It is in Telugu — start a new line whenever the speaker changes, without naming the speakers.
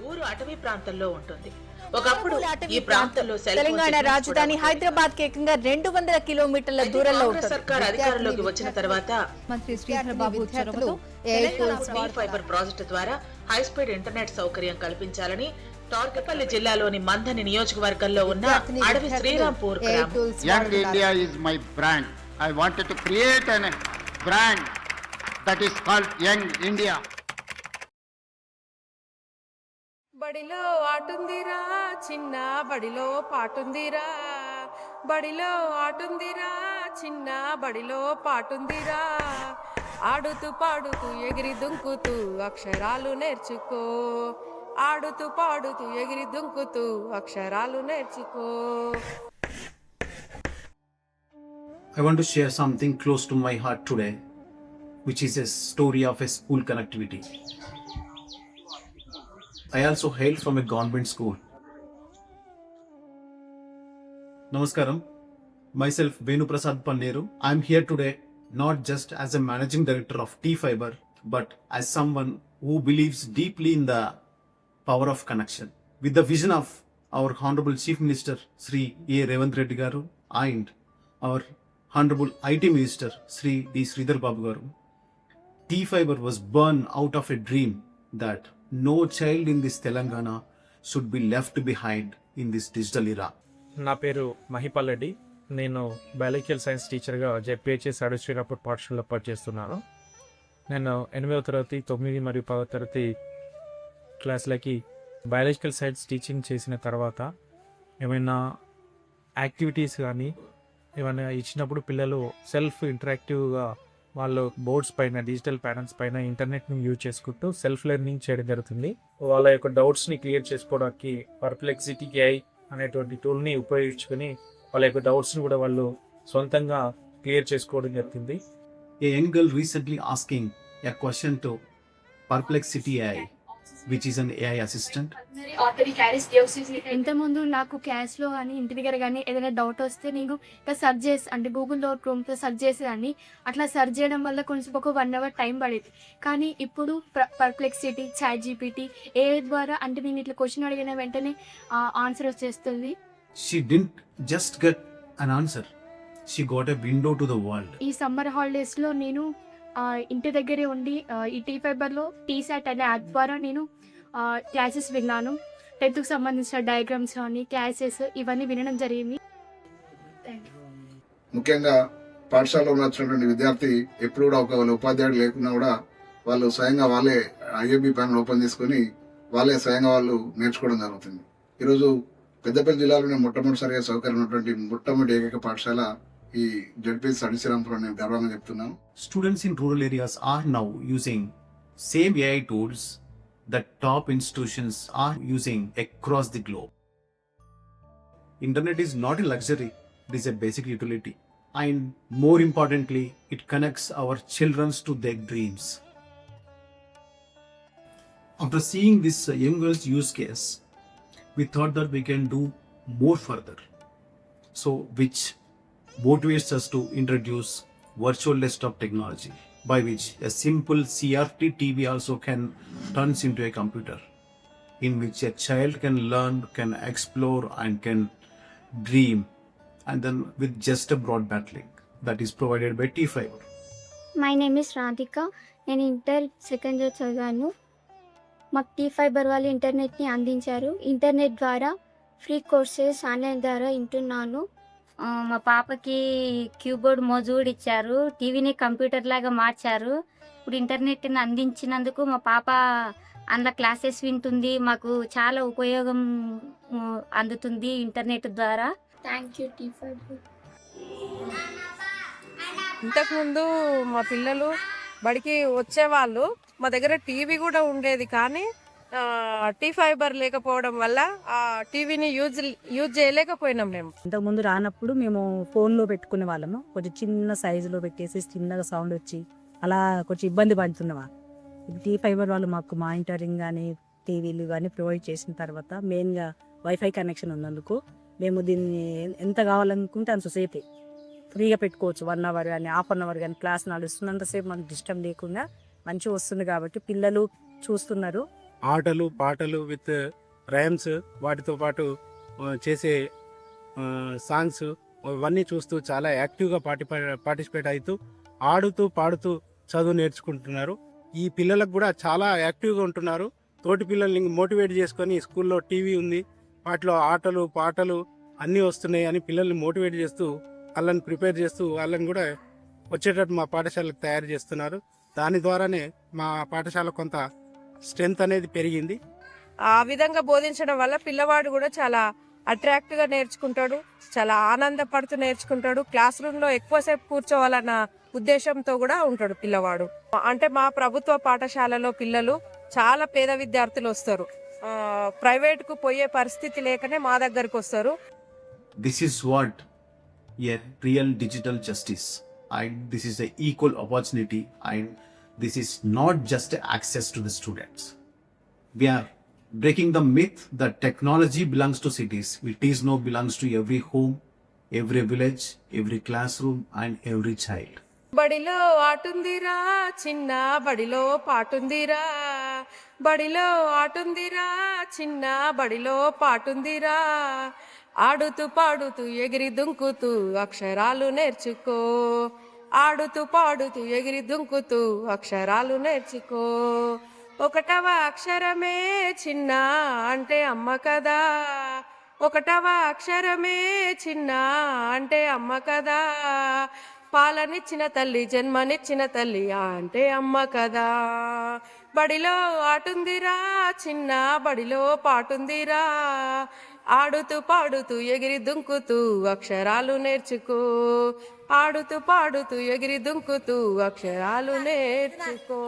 ఊరు అటవీ ప్రాంతంలో ఉంటుంది. ఒకప్పుడు ఈ ప్రాంతంలో
తెలంగాణ రాజధాని హైదరాబాద్ కి ఏకంగా 200 కిలోమీటర్ల దూరంలో ఉంటుంది.
సర్కార్ అధికారంలోకి వచ్చిన తర్వాత
మంత్రి శ్రీధర్ బాబు
ఫైబర్ ప్రాజెక్టు ద్వారా హై స్పీడ్ ఇంటర్నెట్ సౌకర్యం కల్పించాలని తార్కపల్లి జిల్లాలోని మంథని నియోజకవర్గంలో ఉన్న అడవి శ్రీరాంపూర్ గ్రామం.
Young India is my brand. I wanted to create a brand that is called Young India.
బడిలో ఆటుందిరా చిన్న బడిలో పాటుందిరా, బడిలో ఆటుందిరా చిన్న బడిలో పాటుందిరా, ఆడుతూ పాడుతూ ఎగిరి దుంకుతూ అక్షరాలు నేర్చుకో, ఆడుతూ పాడుతూ ఎగిరి దుంకుతూ అక్షరాలు నేర్చుకో.
I want to share something close to my heart today, which is a story of a school connectivity. I also hail from a government school. Namaskaram. Myself Venu Prasad Panneru. I am here today not just as a managing director of T-Fiber, but as someone who believes deeply in the power of connection. With the vision of our Honorable Chief Minister Sri A. Revanth Reddy Garu and our Honorable IT Minister Sri D. Sridhar Babu Garu, T-Fiber was born out of a dream that no child in this Telangana should be left behind in this digital era.
నా పేరు మహిపాల్ రెడ్డి. నేను బయాలజికల్ సైన్స్ టీచర్గా జెడ్పిహెచ్ఎస్ అడవి శ్రీరాంపూర్ పాఠశాలలో పనిచేస్తున్నాను. నేను 8వ తరగతి 9 మరియు 10వ తరగతి క్లాసులకి బయాలజికల్ సైన్స్ టీచింగ్ చేసిన తర్వాత ఏమైనా యాక్టివిటీస్ కానీ ఏమైనా ఇచ్చినప్పుడు పిల్లలు సెల్ఫ్ ఇంటరాక్టివ్గా వాళ్ళు బోర్డ్స్ పైన డిజిటల్ ప్యానల్స్ పైన ఇంటర్నెట్ని యూజ్ చేసుకుంటూ సెల్ఫ్ లెర్నింగ్ చేయడం జరుగుతుంది. వాళ్ళ యొక్క డౌట్స్ని క్లియర్ చేసుకోవడానికి పర్ప్లెక్సిటీ AI అనేటువంటి టూల్ని ఉపయోగించుకొని వాళ్ళ యొక్క డౌట్స్ని కూడా వాళ్ళు సొంతంగా క్లియర్ చేసుకోవడం జరుగుతుంది.
A young girl recently asking a question to Perplexity AI, which is an AI assistant.
ఇంతకుముందు నాకు క్లాస్లో కానీ ఇంటి దగ్గర కానీ ఏదైనా డౌట్ వస్తే నేను ఇట్లా సెర్చ్ చేసి అంటే గూగుల్లో క్రోమ్తో సెర్చ్ చేసేదాన్ని. అట్లా సెర్చ్ చేయడం వల్ల కొంచెం ఒక 1 hour టైం పడేది. కానీ ఇప్పుడు పర్ప్లెక్సిటీ, ChatGPT AI ద్వారా అంటే నేను ఇట్లా క్వశ్చన్ అడిగిన వెంటనే ఆన్సర్ వచ్చేస్తుంది.
She didn't just get an answer, she got a window to the world.
ఈ సమ్మర్ హాలిడేస్లో నేను ఇంటి దగ్గరే ఉండి ఈ T-Fiberలో TSAT అనే యాప్ ద్వారా నేను క్లాసెస్ విన్నాను. 10th సంబంధించిన డయాగ్రామ్స్ కానీ క్లాసెస్ ఇవన్నీ వినడం జరిగింది.
ముఖ్యంగా పాఠశాలలో ఉన్నటువంటి విద్యార్థి ఎప్పుడు కూడా ఒక ఉపాధ్యాయుడు లేకున్నా కూడా వాళ్ళు స్వయంగా వాళ్ళే IAB ప్యానల్ ఓపెన్ చేసుకుని వాళ్ళే స్వయంగా వాళ్ళు నేర్చుకోవడం జరుగుతుంది. ఈరోజు పెద్దపల్లి జిల్లాలోనే మొట్టమొదటిసారిగా సౌకర్యం ఉన్నటువంటి మొట్టమొదటి ఏకైక పాఠశాల ఈ జెడ్పిహెచ్ అడవి శ్రీరాంపూర్ నేను గర్వంగా చెప్తున్నాను.
Students in rural areas are now using same AI tools that top institutions are using across the globe. Internet is not a luxury, it is a basic utility. And more importantly, it connects our children to their dreams. After seeing this young girl's use case, we thought that we can do more further. So, which motivates us to introduce virtual desktop technology, by which a simple CRT TV also can turns into a computer, in which a child can learn, can explore and can dream, and then with just a broadband link that is provided by T-Fiber.
My name is Radhika. నేను ఇంటర్ సెకండ్ ఇయర్ చదివాను. మాకు T-Fiber వాళ్ళు ఇంటర్నెట్ని అందించారు. ఇంటర్నెట్ ద్వారా ఫ్రీ కోర్సెస్ ఆన్లైన్ ద్వారా వింటున్నాను.
మా పాపకి కీబోర్డ్ మౌజ్ కూడా ఇచ్చారు. టీవీని కంప్యూటర్ లాగా మార్చారు. ఇప్పుడు ఇంటర్నెట్ని అందించినందుకు మా పాప అందులో క్లాసెస్ వింటుంది. మాకు చాలా ఉపయోగం అందుతుంది ఇంటర్నెట్ ద్వారా.
Thank you T-Fiber.
ఇంతకుముందు మా పిల్లలు బడికి వచ్చేవాళ్ళు. మా దగ్గర టీవీ కూడా ఉండేది, కానీ T-Fiber లేకపోవడం వల్ల ఆ టీవీని యూజ్ చేయలేకపోయినాం. మేము
ఇంతకుముందు రానప్పుడు మేము ఫోన్లో పెట్టుకునే వాళ్ళము. కొంచెం చిన్న సైజులో పెట్టేసి చిన్నగా సౌండ్ వచ్చి అలా కొంచెం ఇబ్బంది పడుతున్నావా. T-Fiber వాళ్ళు మాకు మానిటరింగ్ కానీ టీవీలు కానీ ప్రొవైడ్ చేసిన తర్వాత మెయిన్గా వైఫై కనెక్షన్ ఉన్నందుకు మేము దీన్ని ఎంత కావాలనుకుంటే అంతసేపు ఫ్రీగా పెట్టుకోవచ్చు. 1 hour కానీ హాఫ్ అన్ అవర్ కానీ క్లాస్ నడుస్తున్నంతసేపు మనకు డిస్టర్బ్ లేకుండా మంచిగా వస్తుంది. కాబట్టి పిల్లలు చూస్తున్నారు.
ఆటలు పాటలు విత్ రైమ్స్ వాటితో పాటు చేసే సాంగ్స్ ఇవన్నీ చూస్తూ చాలా యాక్టివ్గా పార్టిసిపేట్ అవుతూ ఆడుతూ పాడుతూ చదువు నేర్చుకుంటున్నారు. ఈ పిల్లలకు కూడా చాలా యాక్టివ్గా ఉంటున్నారు. తోటి పిల్లల్ని మోటివేట్ చేసుకొని స్కూల్లో టీవీ ఉంది, వాటిలో ఆటలు పాటలు అన్నీ వస్తున్నాయి అని పిల్లల్ని మోటివేట్ చేస్తూ వాళ్ళని ప్రిపేర్ చేస్తూ వాళ్ళని కూడా వచ్చేటట్టు మా పాఠశాలకు తయారు చేస్తున్నారు. దాని ద్వారానే మా పాఠశాల కొంత స్ట్రెంత్ అనేది పెరిగింది.
ఆ విధంగా బోధించడం వల్ల పిల్లవాడు కూడా చాలా అట్రాక్ట్గా నేర్చుకుంటాడు, చాలా ఆనందపడుతూ నేర్చుకుంటాడు. క్లాస్ రూమ్లో ఎక్కువసేపు కూర్చోవాలన్న ఉద్దేశంతో కూడా ఉంటాడు పిల్లవాడు. అంటే మా ప్రభుత్వ పాఠశాలలో పిల్లలు చాలా పేద విద్యార్థులు వస్తారు. ప్రైవేట్కు పోయే పరిస్థితి లేకనే మా దగ్గరకు వస్తారు.
This is what a real digital justice, and this is a equal opportunity, and this is not just access to the students. We are breaking the myth that technology belongs to cities. It is now belongs to every home, every village, every classroom, and every child.
బడిలో ఆటుందిరా చిన్న బడిలో పాటుందిరా, బడిలో ఆటుందిరా చిన్న బడిలో పాటుందిరా, ఆడుతూ పాడుతూ ఎగిరి దుంకుతూ అక్షరాలు నేర్చుకో, ఆడుతూ పాడుతూ ఎగిరి దుంకుతూ అక్షరాలు నేర్చుకో. ఒకటవ అక్షరమే చిన్న అంటే అమ్మ కదా, ఒకటవ అక్షరమే చిన్న అంటే అమ్మ కదా, పాలనిచ్చిన తల్లి జన్మనిచ్చిన తల్లి అంటే అమ్మ కదా. బడిలో ఆటుందిరా చిన్న బడిలో పాటుందిరా, ఆడుతూ పాడుతూ ఎగిరి దుంకుతూ అక్షరాలు నేర్చుకో, ఆడుతూ పాడుతూ ఎగిరి దుంకుతూ అక్షరాలు నేర్చుకో.